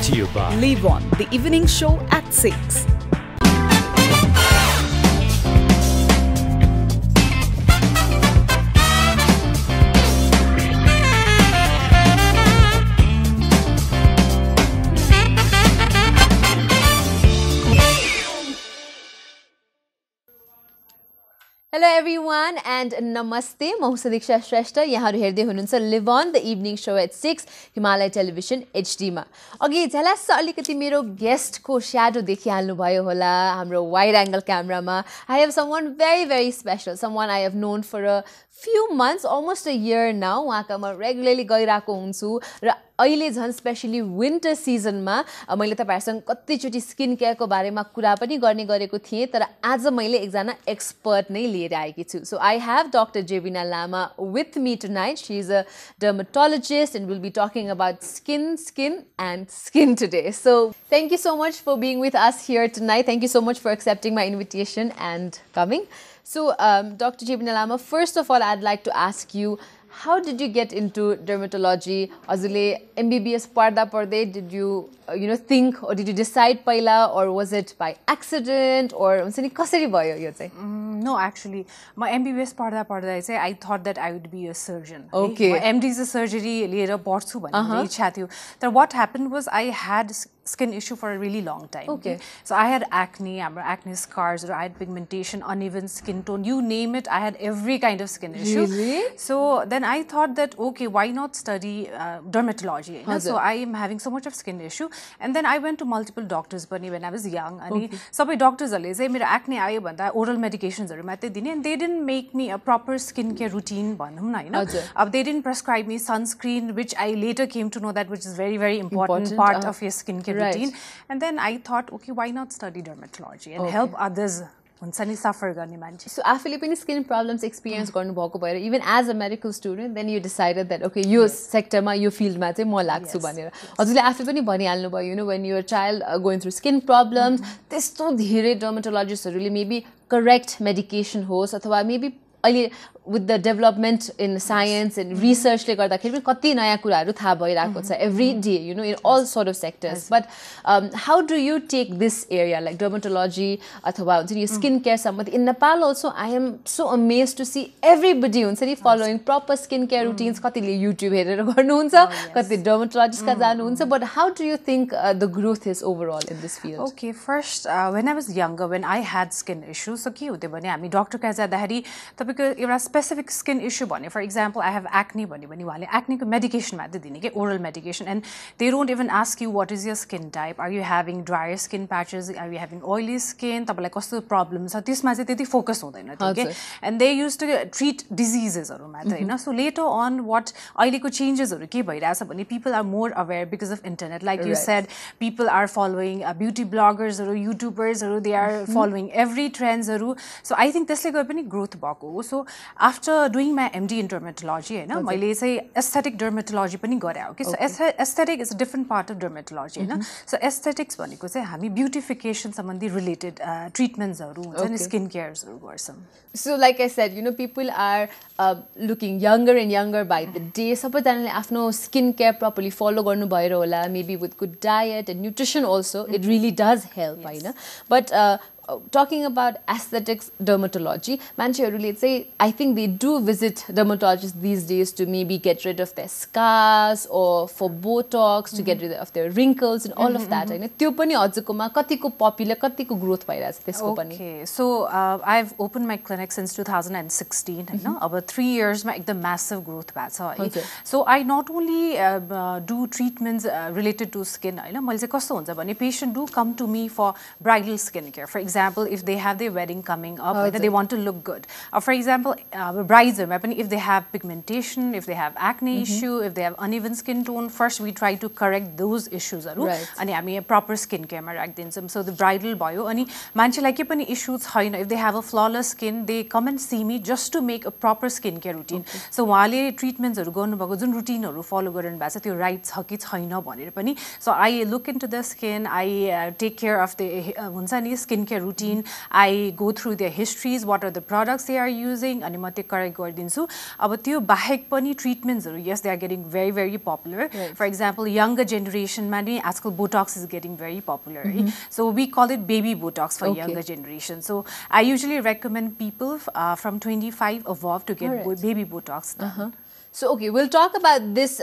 brought to you by Live On, the evening show at 6. Hello everyone and namaste. म हुँ सदिक्षा श्रेष्ठ. यहाँहरु हेर्दै हुनुहुन्छ Live On, the evening show at 6 Himalaya Television HD मा. अघि झल्यास अलिकति मेरो गेस्ट को स्याडो देखिहाल्नु भयो होला हाम्रो वाइड एंगल क्यामेरामा. I have someone very special, someone I have known for a few months, almost a year now. उहाँका म रेगुलरली गइराको हुन्छु र अहिले झन् स्पेशली विन्टर सिजनमा मैले तपाईहरुसँग कतिचोटी स्किन केयरको बारेमा कुरा पनि गर्ने गरेको थिएँ, तर आज मैले एकजना एक्सपर्ट नै लिएर आएकी छु. So I have Dr. Jebina Lama with me tonight. She is a dermatologist and we'll be talking about skin today. So thank you so much for being with us here tonight. Thank you so much for accepting my invitation and coming. So Dr. Jebina Lama, first of all I'd like to ask you, how did you get into dermatology? Azule MBBS parda parde, did you think, or did you decide paila, or was it by accident, or kasari bhayo yo chai? No, actually, my MBBS parda I thought that I would be a surgeon. Okay. My MD is a surgery liera padchu bhanne ichha थियो. Then what happened was I had skin issue for a really long time. Okay. So I had acne, acne scars, or I had pigmentation, uneven skin tone, you name it, I had every kind of skin issue. Really? So then I thought that, okay, why not study dermatology? So I am having so much of skin issue. And then I went to multiple doctors when I was young. And some doctors say, my acne aayo bhanda oral medications and they didn't make me a proper skincare routine. They didn't prescribe me sunscreen, which I later came to know that which is very important part of your skincare routine. And then I thought, okay, why not study dermatology and help others suffer गर्ने मान्छे. So आफूले पनि skin problems experience गर्नु भएको भएर, even as a medical student, then you decided that okay, यो sectorमा यो fieldमा चाहिँ म लाग्छु भनेर. हजुरले आफै पनि भनिहाल्नु भयो, when you're a child going through skin problems, त्यस्तो धेरै dermatologistहरूले maybe correct medication होस् अथवा maybe अहिले with the development in science and research ले गर्दाखेरि पनि कति नयाँ कुराहरु थाहा भइराको छ every day, in all sort of sectors. But how do you take this area like dermatology अथवा हुन्छ नि skin care सम्बन्धी? In Nepal also I am so amazed to see everybody हुन्छ नि following proper skin care routines. कतिले YouTube हेरेर गर्नुहुन्छ, कति dermatologist का जानुहुन्छ. But how do you think the growth is overall in this field? Okay, first when I was younger, when I had skin issues, so के हुन्थ्यो भने हामी डाक्टर कहाँ जाँदाखेरि तपाईको एउटा specific skin issue bhane, for example I have acne bhane bhane wale acne ko medication मात्रै दिने के, oral medication, and they don't even ask you what is your skin type, are you having drier skin patches, are you having oily skin, तपाईलाई कस्तो problem छ त्यसमा चाहिँ त्यति focus हुँदैन त्यो के, and they used to treat diseases हरु मात्रै हैन. So later on what अहिलेको changes हरु के भइराछ भने people are more aware because of internet, like you said, people are following beauty bloggers हरु, YouTubers हरु, they are following every trends हरु. So I think त्यसले गर्दा पनि growth भएको हो. So after doing my MD in dermatology, मैले चाहिँ aesthetic dermatology पनि गरे हो के. So aesthetic is a different part of dermatology, So aesthetics भनेको चाहिँ हामी beautification सम्बन्धी related treatments हरु हुन्छ नि, skin cares हरु गर्छौं. So like I said, people are looking younger and younger by the day. सबैजनाले आफ्नो skin care properly follow गर्नु भएर होला, maybe with good diet and nutrition also, it really does help, हैन. But talking about aesthetics dermatology, मान्छेहरुले चाहिँ I think they do visit dermatologists these days to maybe get rid of their scars or for botox, to get rid of their wrinkles and all of that, हैन. त्यो पनि हजुरकोमा कतिको popular, कतिको growth भइराछ त्यसको पनि? Okay, so I've opened my clinic since 2016, हैन. अब 3 years मा एकदम massive growth भएको छ है. So I not only do treatments related to skin, हैन. मैले चाहिँ कस्तो हुन्छ भने patient do come to me for bridal skincare. For example, if they have their wedding coming up, they want to look good. For example, brides, if they have pigmentation, if they have acne issue, if they have uneven skin tone, first we try to correct those issues. And we have proper skin care. So the bridal bio, and manche issues, if they have a flawless skin, they come and see me just to make a proper skin care routine. So wale treatments routine follow right. So I look into the skin, I take care of the skin care routine. I go through their histories, what are the products they are using, अनि म त्यो correct गरिदिन्छु. अब त्यो बाहेक पनि ट्रिटमेन्ट्सहरू, yes, they are getting very, very popular. For example, younger generation मा नि आजकल Botox is getting very popular. So we call it baby Botox for younger generation. So I usually recommend people from 25 above to get baby Botox done. So, okay, we'll talk about this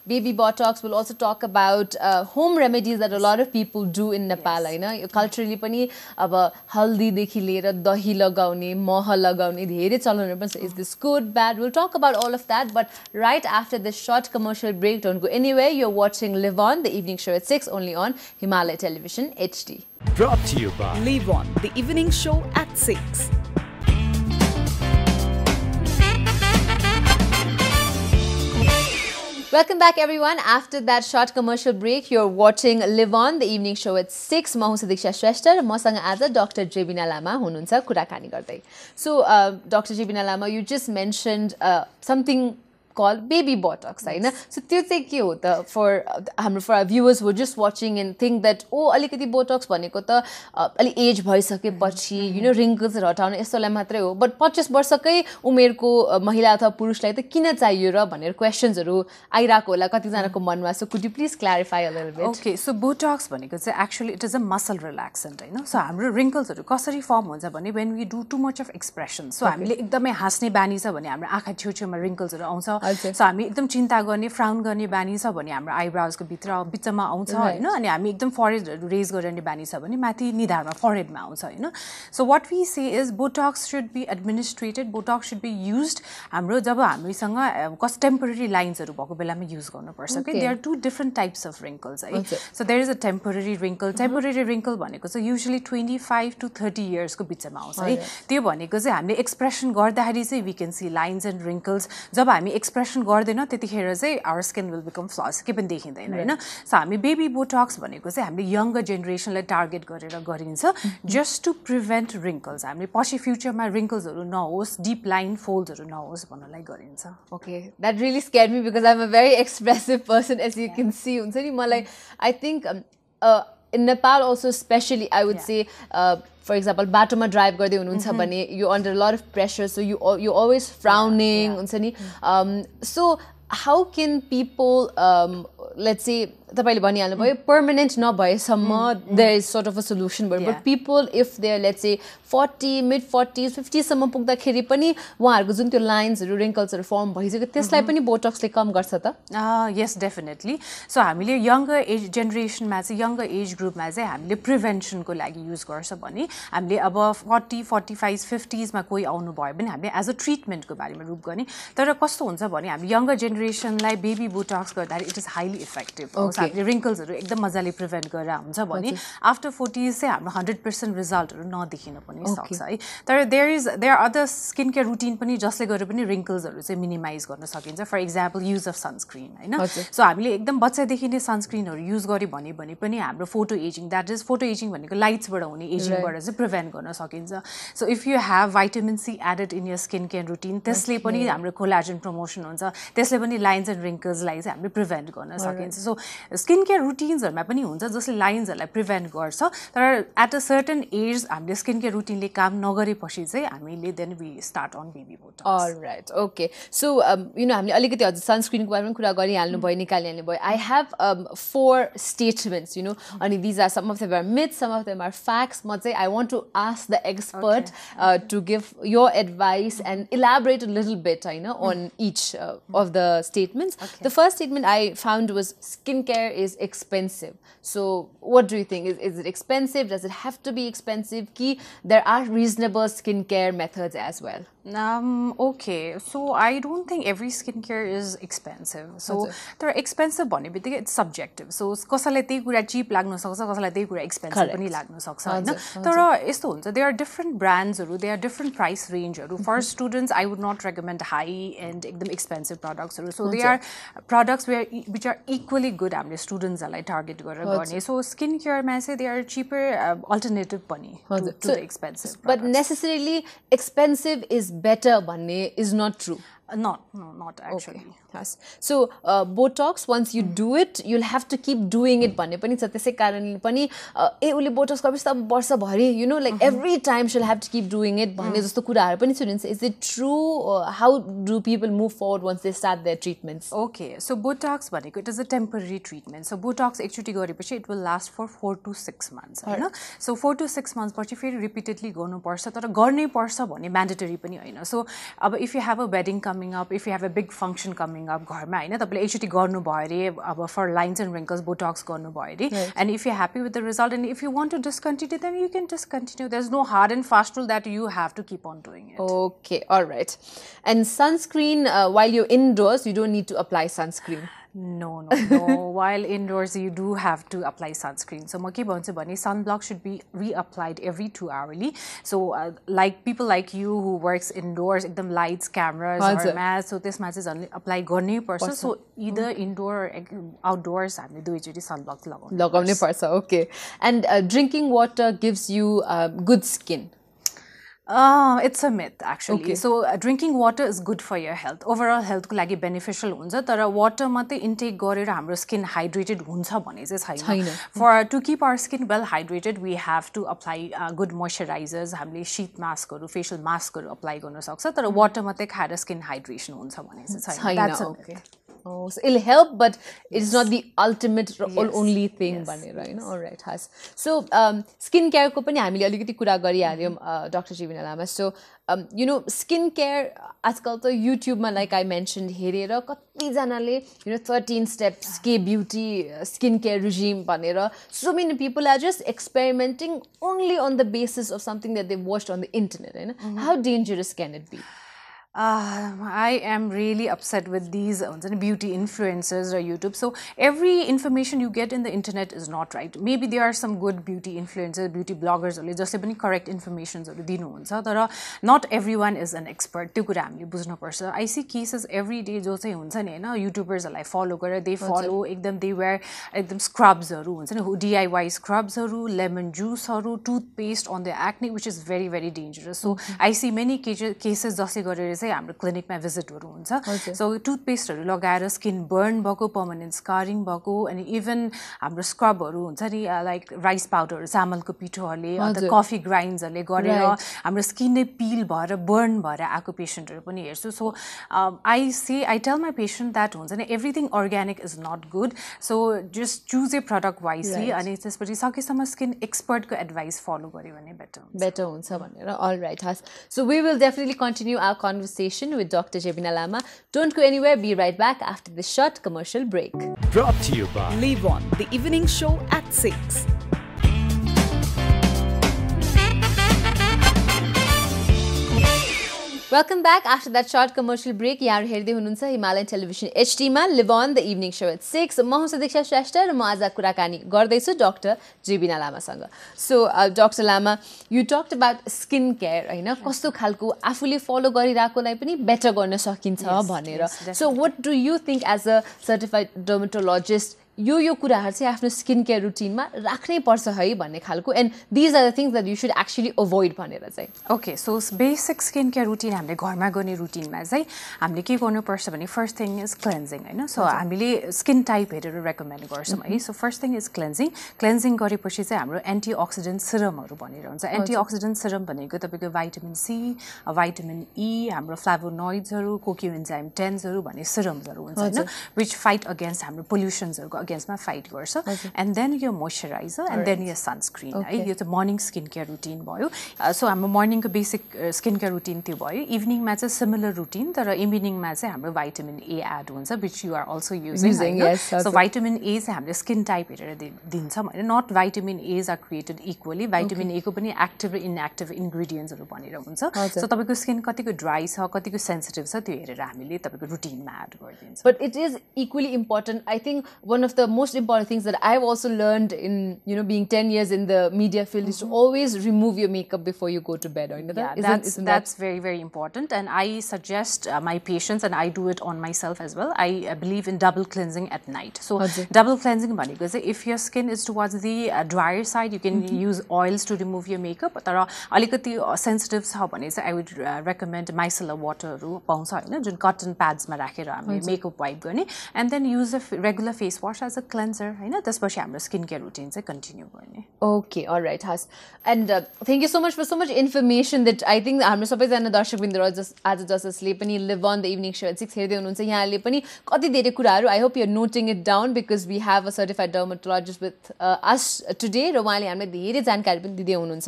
baby Botox. We'll also talk about home remedies that a lot of people do in Nepal. Culturally, pani aba haldi dekhi liera dahi lagaउने, मह लगाउने धेरै चलनहरु पनि छ. Is this good, bad? We'll talk about all of that. But right after this short commercial break, don't go anywhere. You're watching Live On, the evening show at 6, only on Himalaya Television HD. Brought to you by Live On, the evening show at 6. Welcome back, everyone. After that short commercial break, you're watching Live On, the evening show at 6. म हुँ Shrestha र मसँग आज Dr. Jebina Lama हुनुहुन्छ कुराकानी गर्दै. So, Dr. Jebina Lama, you just mentioned something called baby Botox, right? So, त्यो चाहिँ के हो त for our viewers who are just watching and think that अलिकति Botox भनेको त अलि एज भइसकेपछि wrinkles हटाउने यस्तोलाई मात्रै हो, but 25 वर्षकै उमेरको महिला अथवा पुरुषलाई त किन चाहियो र भनेर क्वेशन्सहरु आइराको होला कति जनाको मनमा. So could you please clarify a little bit? Okay, so Botox भनेको चाहिँ actually it is a muscle relaxant, हैन. So हाम्रो wrinklesहरु कसरी फर्म हुन्छ भने when we do too much of expression. So हामीले एकदमै हाँस्ने बानी छ भने हाम्रो आँखा छेउछेउमा wrinklesहरु आउँछ. So हामी एकदम चिन्ता गर्ने फ्राउन गर्ने बानी छ भने हाम्रो आइब्रोजको बिचमा आउँछ, हैन. अनि हामी एकदम forehead रेज गर्ने बानी छ भने माथि निधारमा forehead मा आउँछ, हैन. So what we say is Botox should be administered, Botox should be used हाम्रो जब हामीसँग कस टेम्पररी लाइन्सहरु भएको बेलामा युज गर्नुपर्छ. Okay, there are two different types of wrinkles, है. So there is a temporary wrinkle. Temporary wrinkle भनेको चाहिँ usually 25 to 30 years को बिचमा आउँछ, है. त्यो भनेको चाहिँ हामीले एक्सप्रेसन गर्दाखेरि चाहिँ we can see lines and wrinkles. जब हामी एक्सप्रेसन गर्दैन त्यतिखेर चाहिँ our skin will become flawless, के पनि देखिँदैन, हैन. So हामी baby Botox भनेको चाहिँ हामीले younger generationलाई टार्गेट गरेर गरिन्छ just to prevent wrinkles. हामीले पछि फ्युचरमा wrinklesहरु नहोस्, deep line foldsहरु नहोस् भन्नलाई गरिन्छ. Okay, that really scared me because I'm a very expressive person, as you can see. I think in Nepal also especially, I would say, for example, batoma drive garde hununcha bhane you're under a lot of pressure, so you're always frowning huncha ni. So how can people let's say तपाईले भनिहाल्नु भयो permanent नभएसम्म there is sort of a solution, but people if they're let's say 40 mid 40s 50s सम्म पुग्दाखेरि पनि उहाँहरुको जुन त्यो लाइन्सहरु wrinklesहरु form भइसक्यो त्यसलाई पनि बोटक्सले कम गर्छ त? Yes, definitely. So हामीले younger age generation मा चाहिँ younger age group मा चाहिँ हामीले prevention को लागि युज गर्छ भने हामीले अब 40 45 50s मा कोही आउनु भयो भने हामीले as a treatment को बारेमा रूप गर्ने. तर कस्तो हुन्छ भने हामी younger generation लाई baby botox गर्दा it is highly effective. हामीले wrinklesहरु एकदम मजाले प्रिभेन्ट गरेर हुन्छ भने आफ्टर 40s चाहिँ हाम्रो 100% रिजल्टहरु नदेखिन पनि सक्छ, है. तर there are other skin care routine पनि जसले गरे पनि wrinklesहरु चाहिँ मिनिमाइज गर्न सकिन्छ. For example use of sunscreen, हैन. सो हामीले एकदम बच्चादेखि नै सनस्क्रिनहरु युज गरे भने पनि हाम्रो photo ageing, that is photo ageing भनेको लाइट्सबाट हुने एजिङबाट चाहिँ प्रिभेन्ट गर्न सकिन्छ. So if you have vitamin C added in your skin care routine, त्यसले पनि हाम्रो कोलाजन प्रमोसन हुन्छ, त्यसले पनि लाइन्स एन्ड wrinklesलाई चाहिँ हामीले प्रिभेन्ट गर्न सकिन्छ. सो स्किन केयर रुटिन्सहरुमा पनि हुन्छ जसले लाइन्सहरुलाई प्रिभेन्ट गर्छ. तर एट अ सर्टेन एज हामीले स्किन केयर रुटिनले काम नगरेपछि चाहिँ हामीले then we start on baby botox. Alright, okay. So हामीले अलिकति हजुर सनस्क्रिनको बारेमा कुरा गरिहाल्नु भयो, निकालिहाल्नु भयो. आई हैव 4 स्टेटमेन्ट्स, अनि these are some of them are myths, some of them are facts. म चाहिँ I want to ask the expert to give your advice and elaborate a little bit on each of the statements. The first statement I found was skincare is expensive. So what do you think? Is it expensive? Does it have to be expensive? There are reasonable skincare methods as well. Okay, so I don't think every skincare is expensive. So there are expensive bhane bittiki it's subjective. So कसैलाई त्यही कुरा cheap लाग्न सक्छ, कसैलाई त्यही कुरा expensive पनि लाग्न सक्छ, हैन. तर यस्तो हुन्छ, there are different brandsहरु, there are different price rangeहरु. For students I would not recommend high and एकदम expensive productsहरु. So they are products which are equally good हामीले स्टुडेन्ट्सहरुलाई टार्गेट गरेर गर्ने. So skincare मा चाहिँ they are cheaper alternative पनि to the expensive products. But necessarily expensive is better भन्ने is not true. Not actually. Yes. So Botox, once you do it, you'll have to keep doing it भन्ने पनि छ त्यसै कारणले पनि ए उले Botox गरेपछि त वर्षभरि you know like every time she'll have to keep doing it भन्ने जस्तो कुराहरु पनि सुनिन्छ. Is it true? How do people move forward once they start their treatments? Okay, so Botox भनेको it is a temporary treatment. So Botox एकचोटी गरेपछि it will last for 4 to 6 months, हैन? So 4 to 6 months पछि फेरि repeatedly गर्नुपर्छ तर गर्नै पर्छ भन्ने mandatory पनि हैन. So अब if you have a wedding coming up, if you have a big function coming up घरमा हैन तपाईले एकचोटी गर्नु भयो रे अब for lines and wrinkles Botox गर्नु भयो रे and if you're happy with the result and if you want to discontinue then you can discontinue. There's no hard and fast rule that you have to keep on doing it. Okay, all right. And sunscreen, while you're indoors, you don't need to apply sunscreen. No. While indoors, you do have to apply sunscreen. So, म के भन्छु भने sunblock should be reapplied every 2 hourly. So, like people like you who works indoors, एकदम lights, cameras, or mask, so त्यसमा चाहिँ झन् apply गर्नै पर्छ. So, either indoor or outdoors, हामीले दुईचोटी sunblock लगाउनै पर्छ. Okay. And drinking water gives you good skin. It's a myth actually. Okay. So drinking water is good for your health. Overall health को लागि beneficial हुन्छ तर water मात्रै intake गरेर हाम्रो skin hydrated हुन्छ भने चाहिँ छैन. For to keep our skin well hydrated, we have to apply good moisturizers. हामीले sheet mask हरू, facial mask हरू apply गर्न सक्छ तर water मात्रै खाएर skin hydration हुन्छ भने चाहिँ छैन. That's okay. Oh, so it'll help, but it's not the ultimate only thing. Right? All right, has. So skincare ko pani हामीले अलिकति कुरा गरिहाल्यौं Dr. Jebina Lama. So you know skincare आजकल त YouTube मा like I mentioned हेरेर कति जनाले you know 13 steps के beauty skincare regime भनेर so many people are just experimenting only on the basis of something that they've watched on the internet, right? How dangerous can it be? I am really upset with these beauty influencers or YouTube. So every information you get in the internet is not right. Maybe there are some good beauty influencers, beauty bloggers, or just correct information. Not everyone is an expert. I see cases every day. YouTubers like follow, they follow, they wear scrubs, DIY scrubs, lemon juice, toothpaste on their acne, which is very, very dangerous. So I see many cases हाम्रो क्लिनिकमा भिजिटहरु हुन्छ so टूथपेस्टहरु लगाएर skin burn भएको permanent स्कारिङ भएको अनि even हाम्रो स्क्रबहरु हुन्छ नि like rice powder चामलको पिठोहरुले अथवा कफी ग्राइन्ड्सहरुले गरेर हाम्रो स्किन नै पील भएर बर्न भएर आको पेशेन्टहरु पनि हेर्छु so I tell my patient that हुन्छ नि everything organic is not good so just choose a product wisely अनि त्यसपछि सकेसम्म स्किन एक्सपर्टको एडभाइस फलो गर्यो भने बेटर हुन्छ भनेर all right so we will definitely continue our conversation with Dr. Jebina Lama. Don't go anywhere. Be right back after this short commercial break. Brought to you by Live On, the evening show at 6. Welcome back after that short commercial break. यहाँ हेर्दै हुनुहुन्छ Himalaya Television HD मा Live On the evening show at 6. म हुँ सुदीक्षा श्रेष्ठ र म आज कुराकानी गर्दैछु Dr. Jebina Lama सँग. So Dr. Lama, you talked about skin care, हैन? कस्तो खालको आफूले फलो गरिराकोलाई पनि बेटर गर्न सकिन्छ भनेर. So what do you think as a certified dermatologist यो कुराहरु चाहिँ आफ्नो स्किन केयर रुटिनमा राख्नै पर्छ है भन्ने खालको and this are the things that you should actually avoid भनेर चाहिँ okay so basic skin care routine हामीले घरमा गर्ने रुटिनमा चाहिँ हामीले के गर्नुपर्छ भने फर्स्ट थिङ इज क्लेन्जिङ हैन सो हामीले स्किन टाइप हेरेर रेकमेन्ड गर्छौं है so first thing is cleansing गरेपछि चाहिँ हाम्रो एन्टीअक्सिडेन्ट सिरमहरु भनेर हुन्छ एन्टीअक्सिडेन्ट सिरम भनेको तपाईको भाइटामिन सी भाइटामिन ई हाम्रो फ्लाभोनोइड्सहरु कोक्युएन्जाइम 10हरु भन्ने सिरमहरु हुन्छ हैन व्हिच फाइट अगेन्स्ट हाम्रो पोल्युसन्सहरुको against my fight गर्छ and then your moisturizer and then your sunscreen है यो चाहिँ morning skin care routine भयो so हाम्रो morning को basic skin care routine त्यो भयो evening मा चाहिँ similar routine तर evening मा चाहिँ हाम्रो vitamin A add हुन्छ which you are also using yes, so vitamin A चाहिँ हामीले skin type हेरेर दिन्छौं हैन not vitamin A's are created equally vitamin A को पनि active र inactive ingredients हरु भनेर हुन्छ so तपाईको skin कतिको dry छ कतिको sensitive छ त्यो हेरेर हामीले तपाईको routine मा add गरिदिन्छौं but it is equally important I think one of the most important things that I've also learned in, you know, being 10 years in the media field is to always remove your makeup before you go to bed. Yeah, that's very, very important. And I suggest my patients, and I do it on myself as well, I believe in double cleansing at night. So double cleansing, because if your skin is towards the drier side, you can use oils to remove your makeup. But alikati sensitive छ भने चाहिँ I would recommend micellar water हरू पाउँछ हैन, जुन cotton pads मा राखेर हामी makeup wipe गर्ने, and then use a regular face wash as a cleanser हैन, त्यसपछि हाम्रो skin care routine चाहिँ continue गर्ने. Okay, all right, Has. And thank you so much for so much information that I think हाम्रो सबैजना दर्शकवृन्दहरु आज जसले पनि Live On the Evening Show at 6 हेर्दै हुनुहुन्छ, यहाँले पनि कति धेरै कुराहरु, I hope you're noting it down because we have a certified dermatologist with us today र उहाँले हामीलाई धेरै जानकारी पनि दिँदै हुनुहुन्छ.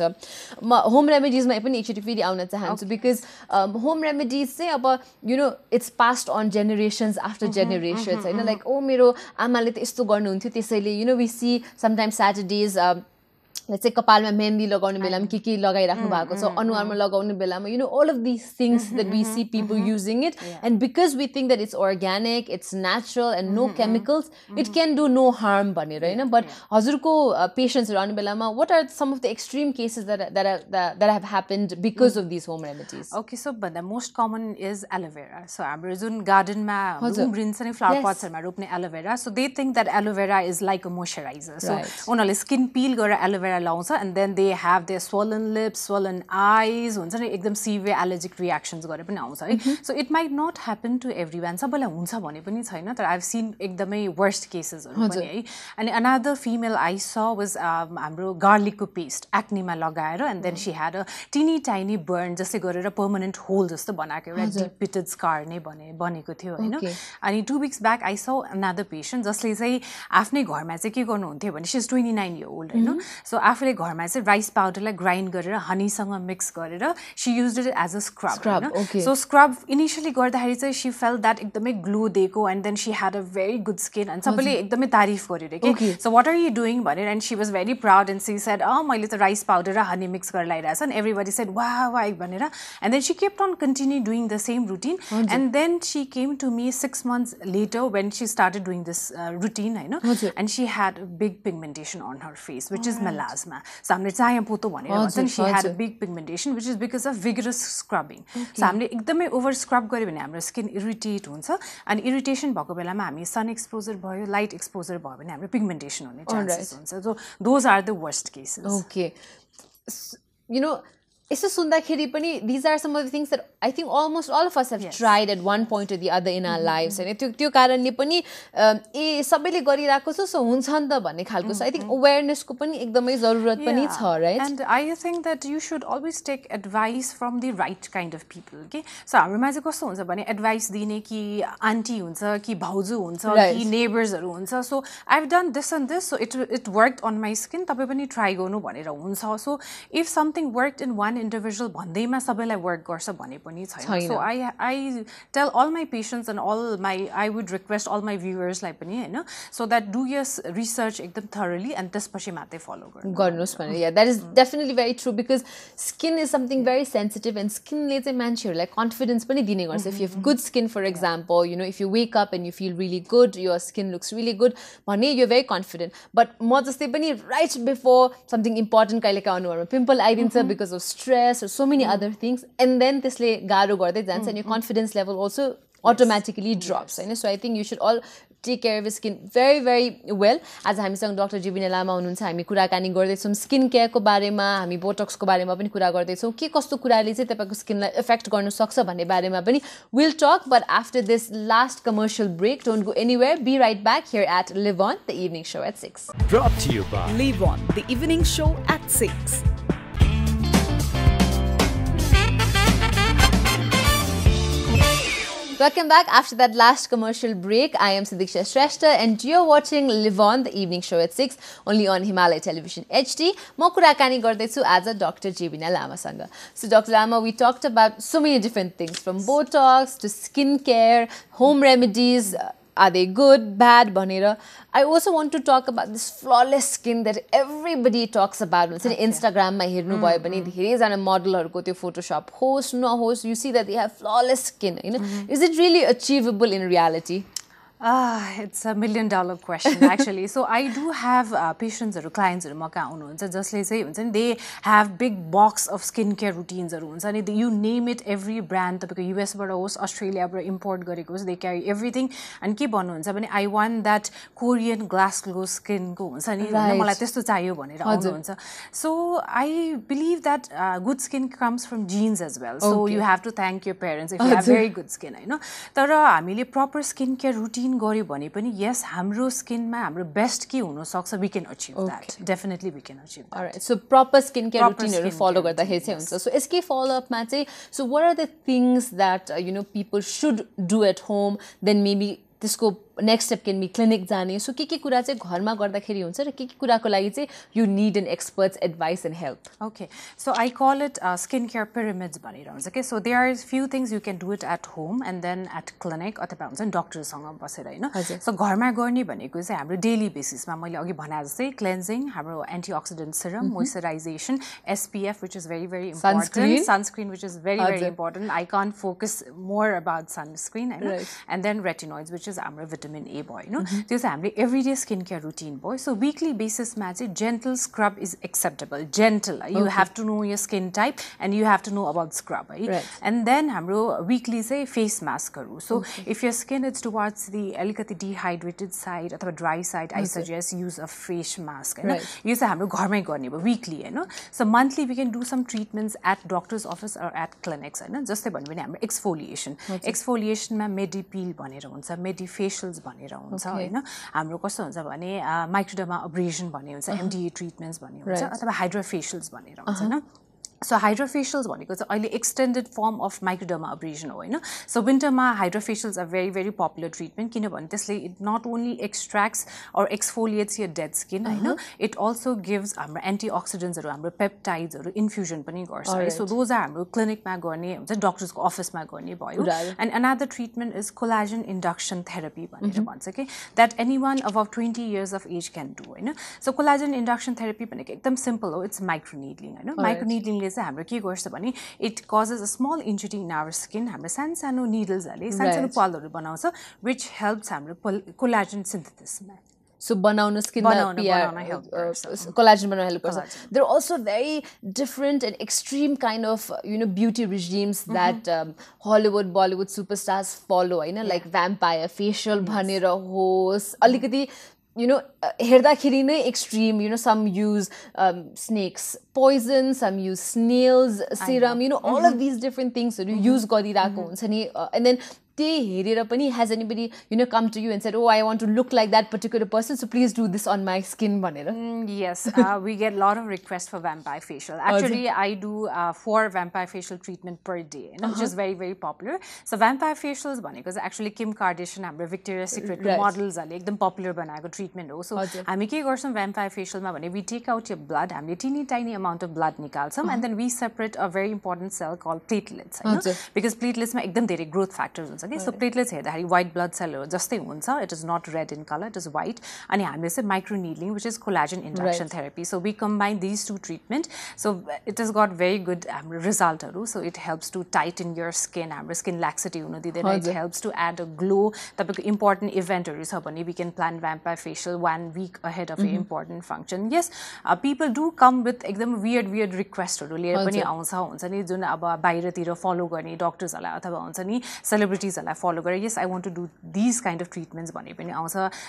म होम रेमेडीज मा पनि एकचोटी फेरि आउन चाहन्छु because home remedies चाहिँ अब you know it's passed on generations after generations हैन, like oh मेरो आमाले त यस्तो गर्नुहुन्थ्यो त्यसैले you know we see sometimes Saturdays let's say कपालमा मेहन्दी लगाउने बेलामा के लगाइराख्नु भएको छ, अनुहारमा लगाउने बेलामा, you know, all of these things that we see people using it, and because we think that it's organic, it's natural and no chemicals, it can do no harm भनेर हैन. But हजुरको patients आउने बेलामा what are some of the extreme cases that have happened because of these home remedies? Okay, so but the most common is aloe vera. So हाम्रो जुन गार्डनमा उम्रिन्छ नि flower pots हरुमा रोप्ने aloe vera, so they think that aloe vera is like a moisturizer. So उनीहरुले skin peel गरेर aloe vera लाउँछ, and then they have their swollen lips, swollen eyes, हुन्छ नि एकदम severe allergic reactions गरे पनि आउँछ है. So it might not happen to everyone, सबैलाई हुन्छ भने पनि छैन, तर I've seen एकदमै worst cases हरु पनि है. And another female I saw was हाम्रो garlic को paste acne मा लगाएर, and then she had a teeny tiny burn जस्तै गरेर permanent hole जस्तो बनाएको एउटा deep pitted scar नै बनेको थियो हैन. अनि 2 weeks back I saw another patient जसले चाहिँ आफ्नै घरमा चाहिँ के गर्नुहुन्थ्यो भने she's 29-year-old हैन. So आफूले घरमा चाहिँ राइस पाउडरलाई ग्राइन्ड गरेर हनीसँग मिक्स गरेर she used it as a scrub हैन. So scrub initially गर्दाखेरि चाहिँ she felt that एकदमै ग्लो दिएको, and then she had a very good skin, and सबैले एकदमै तारिफ गरेर के so what are you doing भनेर, and she was very proud and she said मैले त राइस पाउडर र हनी मिक्स गरेर लगाइरहेछ, and everybody said wow भनेर, and then she kept on continue doing the same routine, and then she came to me 6 months later when she started doing this routine हैन, and she had big pigmentation on her face which is melasma. So हामीले चाया पोतो भनेर भन्छन्, she had a big pigmentation which is because of vigorous scrubbing. So हामीले एकदमै over scrub गर्यो भने हाम्रो स्किन इरिटेट हुन्छ, अनि इरिटेसन भएको बेलामा हामी सन एक्सपोजर भयो, लाइट एक्सपोजर भयो भने हाम्रो पिगमेन्टेसन हुने चान्सेस हुन्छ. So those are the worst cases. Okay, you know, यसो सुन्दाखेरि पनि these are some of the things that I think almost all of us have tried at one point or the other in our lives, and त्यो कारणले पनि ए सबैले गरिरहेको छ so हुन्छ नि त भन्ने खालको छ. I think awareness को पनि एकदमै जरुरत पनि छ, right? And I think that you should always take advice from the right kind of people, okay? So हाम्रोमा चाहिँ कस्तो हुन्छ भने advice दिने कि आन्टी हुन्छ कि भाउजू हुन्छ कि neighborsहरु हुन्छ, so I've done this and this, so it worked on my skin, तपाई पनि try गर्नु भनेर हुन्छ. So if something worked in one individual भन्दैमा सबैलाई work गर्छ भने पनि छैन. So I tell all my patients and I would request all my viewers like पनि हैन, so that do your research एकदम thoroughly and त्यसपछि मात्रै follow गर्नुस् भने. Yeah, that is definitely very true because skin is something very sensitive, and skin ले चाहिँ मान्छेहरुलाई confidence पनि दिने गर्छ. If you have good skin, for example, you know, if you wake up and you feel really good, your skin looks really good भने you're very confident. But म जस्तै पनि right before something important कहिलेका अनुहारमा pimple आइदिन्छ because of stress or so many other things, and then त्यसले गाह्रो गर्दै जान्छ, and your confidence level also automatically drops. So I think you should all take care of your skin very, very well. As हामीसँग Dr. Jebina Lama हुनुहुन्छ, हामी कुराकानी गर्दैछौँ skin केयरको बारेमा, हामी बोटक्सको बारेमा पनि कुरा गर्दैछौँ, के कस्तो कुराले चाहिँ तपाईको स्किनलाई इफेक्ट गर्न सक्छ भन्ने बारेमा पनि we'll talk. But after this last commercial break, don't go anywhere. Be right back here at Live On, the evening show at 6. Brought to you by Live On, the evening show at 6. Welcome back after that last commercial break. I am Sidiksha Shrestha and you're watching Live On, the evening show at 6, only on Himalaya Television HD. म कुराकानी गर्दैछु आज Dr. Jebina Lama सँग. So Dr. Lama, we talked about so many different things, from Botox to skin care, home remedies. Are they good, bad, भनेर. I also want to talk about this flawless skin that everybody talks about. Instagram मा हेर्नु भयो भने धेरै जना मोडलहरुको त्यो Photoshop होस् नहोस्, you see that they have flawless skin. Is it really achievable in reality? It's a $1,000,000 question actually. So I do have patients or clients or just like say they have big box of skincare routines or you name it, every brand US Australia import they carry everything and keep on I want that Korean glass glow skin go so I believe that good skin comes from genes as well. So you have to thank your parents if you have very good skin. I know तर proper skincare routine गरे भने पनि yes हाम्रो skin मा हाम्रो best के हुन सक्छ, we can achieve that. Definitely we can achieve that. Alright, so proper skincare routine हरु follow गर्दाखेरि चाहिँ हुन्छ. So यसकै follow up मा चाहिँ so what are the things that people should do at home, then maybe त्यसको next step can be clinic जाने. So के कुरा चाहिँ घरमा गर्दाखेरि हुन्छ र के कुराको लागि चाहिँ you need an expert's advice and help. Okay, so I call it skincare pyramids भनिरहन्छ. Okay, so there are few things you can do it at home and then at clinic अथवा हुन्छ doctor सँग बसेर हैन. So घरमा गर्ने भनेको चाहिँ हाम्रो daily basis मा मैले अघि भने जस्तै cleansing, हाम्रो antioxidant serum, moisturization, SPF which is very important, sunscreen which is very important. I can't focus more about sunscreen and then retinoids which is हाम्रो vitamin A boy, no? This is our everyday skincare routine boy. So weekly basis magic, gentle scrub is acceptable. Gentle. You have to know your skin type and you have to know about scrub. Right? And then hamro weekly say face mask karu. So if your skin is towards the alikati dehydrated side or dry side, I suggest use a face mask. Use hamro gharmai garne weekly, So monthly we can do some treatments at doctor's office or at clinics. Just exfoliation. Exfoliation ma medipeel bhanera huncha, medifacials bhanera हुन्छ हैन. हाम्रो कस्तो हुन्छ भने माइक्रोडर्मा abrasion भन्ने हुन्छ, MDA treatments भन्ने हुन्छ अथवा हाइड्रोफेशियल्स भनेर हुन्छ हैन. So hydrofacials भनेको चाहिँ अहिले extended form of microderma abrasion हो हैन. So winter मा hydrofacials are very popular treatment किनभने त्यसले it not only extracts or exfoliates your dead skin हैन, it also gives हाम्रो antioxidants हरु, हाम्रो peptides हरु infusion पनि गर्छ. So those are हाम्रो clinic मा गर्ने हुन्छ, doctors को office मा गर्ने भयो. And another treatment is collagen induction therapy भनेर भन्छ के, that anyone above 20 years of age can do हैन. So collagen induction therapy भनेको एकदम simple हो, it's microneedling हैन. Microneedling हाम्रो के गर्छ भने it causes a small injury in our skin. हाम्रो सानो needles हले सानो पालहरु बनाउँछ which helps हाम्रो collagen synthesis मा. So बनाउन skin collagen बनाउन help गर्छ. There are also very different and extreme kind of beauty regimes that Hollywood, Bollywood superstars follow हैन, like vampire facial भनेर होस् अलिकति हेर्दाखेरि नै extreme, some use snakes poison, some use snails serum, all of these different things use गरिरहेको हुन्छ नि. And then has anybody come to you and said, oh, I want to look like that particular person, so please do this on my skin? Yes, we get a lot of requests for vampire facial. Actually, I do 4 vampire facial treatment per day, which is very popular. So vampire facials because actually Kim Kardashian and Victoria's Secret models are like popular treatment. So हामी के गर्छौं vampire facial मा भने we take out your blood, हामीले tiny amount of blood निकाल्छौं and then we separate a very important cell called platelets, because platelets मा एकदम धेरै growth factors हुन्छ. So platelets हेर्दाखेरि white blood cell जस्तै हुन्छ, it is not red in color, it is white. अनि हामीले चाहिँ microneedling which is collagen induction therapy. So we combine these two treatment. So it has got very good result हरु. So it helps to tighten your skin, हाम्रो skin laxity हुन दिँदैन. It helps to add a glow. तपाईको important event हरु छ भने we can plan vampire facial 1 week ahead of an important function. Yes, people do come with एकदम weird request हरु लिएर पनि आउँछ हुन्छ नि, जुन अब बाहिरतिर follow गर्ने doctors हरूलाई अथवा हुन्छ नि celebrities follow. Yes, I want to do these kind of treatments.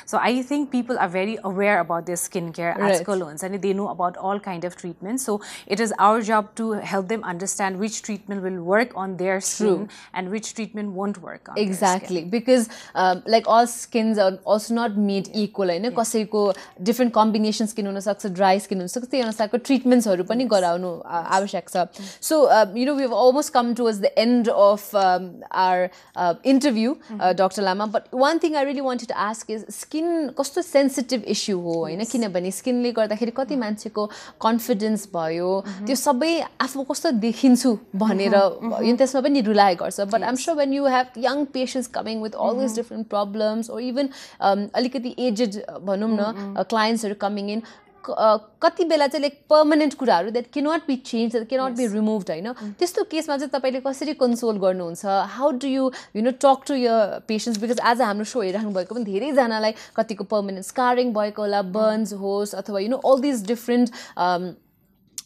So I think people are very aware about their skincare. They know about all kind of treatments. So it is our job to help them understand which treatment will work on their skin and which treatment won't work on their skin. Because like all skins are also not made equal. Kasैको different combination skin हुन सक्छ, dry skin हुन सक्छ, त्यही अनुसारको treatments हरु पनि गराउनु आवश्यक छ. So we've almost come towards the end of our interview, Dr. Lama, but one thing I really wanted to ask is skin कस्तो sensitive issue हो हैन, किनभने skin ले गर्दाखेरि कति मान्छेको confidence भयो, त्यो सबै आफू कस्तो देखिन्छु भनेर त्यसमा पनि rely गर्छ. But I'm sure when you have young patients coming with all these different problems, or even अलिकति aged भनौं न clients are coming in, कति बेला चाहिँ लाइक पर्मनेन्ट कुराहरू that cannot be change that cannot be removed होइन त्यस्तो केसमा चाहिँ तपाईँले कसरी कन्सोल गर्नुहुन्छ how do you know talk to your patients because आज हाम्रो सो हेरिराख्नु भएको पनि धेरैजनालाई कतिको पर्मनेन्ट स्कारिङ भएको होला बर्न्स होस् अथवा you know all these different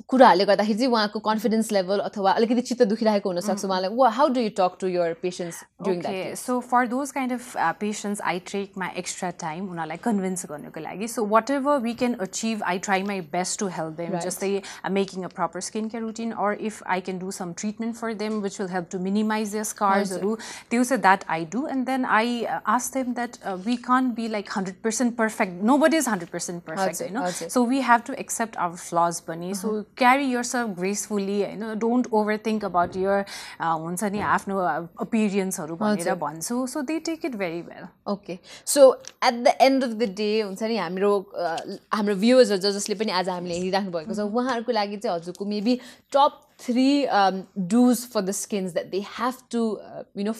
कुराहरूले गर्दाखेरि चाहिँ उहाँको कन्फिडेन्स लेभल अथवा अलिकति चित्त दुखिरहेको हुनसक्छ उहाँलाई how do you talk to your patients during that case so for those kind of patients I take my extra time उनीहरूलाई कन्भिन्स गर्नुको लागि so whatever we can achieve I try my best to help them जस्तै making a proper skin care routine or if I can do some treatment for them which will help to minimize the स्कार्सहरू त्यो चाहिँ that I do and then I ask them that we can't be like 100% perfect nobody is 100% perfect होइन so we have to accept our flaws पनि so carry yourself gracefully don't overthink about your हुन्छ नि आफ्नो appearanceहरु भनेर भन्छु so they take it very well okay so at the end of the day हुन्छ नि हाम्रो viewers जसले पनि आज हामीले हेरिराख्नु भएको छ उहाँहरुको लागि चाहिँ हजुरको maybe top 3 do's for the skins that they have to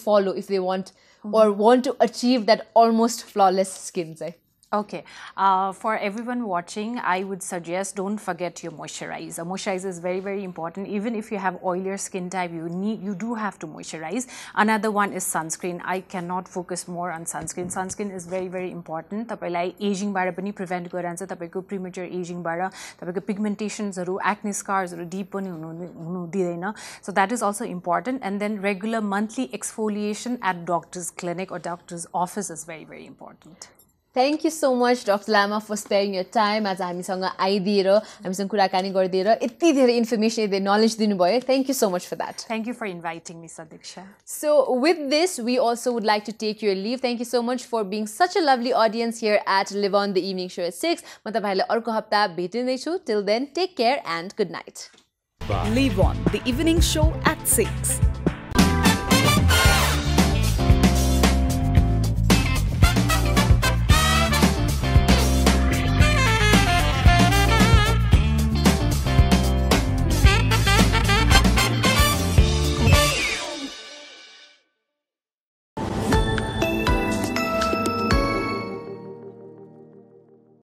follow if they want or want to achieve that almost flawless skin चाहिँ Okay, for everyone watching, I would suggest don't forget your moisturizer. Moisturizer is very, very important. Even if you have oilier skin type, you do have to moisturize. Another one is sunscreen. I cannot focus more on sunscreen. Sunscreen is very, very important. तपाईलाई aging बाट पनि prevent गरान्छ तपाईको premature aging बाट तपाईको pigmentations हरु acne scars हरु deep पनि हुनु दिदैन. So that is also important. And then regular monthly exfoliation at doctor's clinic or doctor's office is very, very important. Thank you so much, Dr. Lama, for sparing your time. आज हामीसँग आइदिएर हामीसँग कुराकानी गरिदिएर यति धेरै information यति knowledge दिनुभयो. Thank you so much for that. Thank you for inviting me, Sadiksha. So with this, we also would like to take your leave. Thank you so much for being such a lovely audience here at Live On the Evening Show at 6. म तपाईहरुलाई अर्को हप्ता भेट्ने छु. Till then, take care and good night. Live On the Evening Show at 6.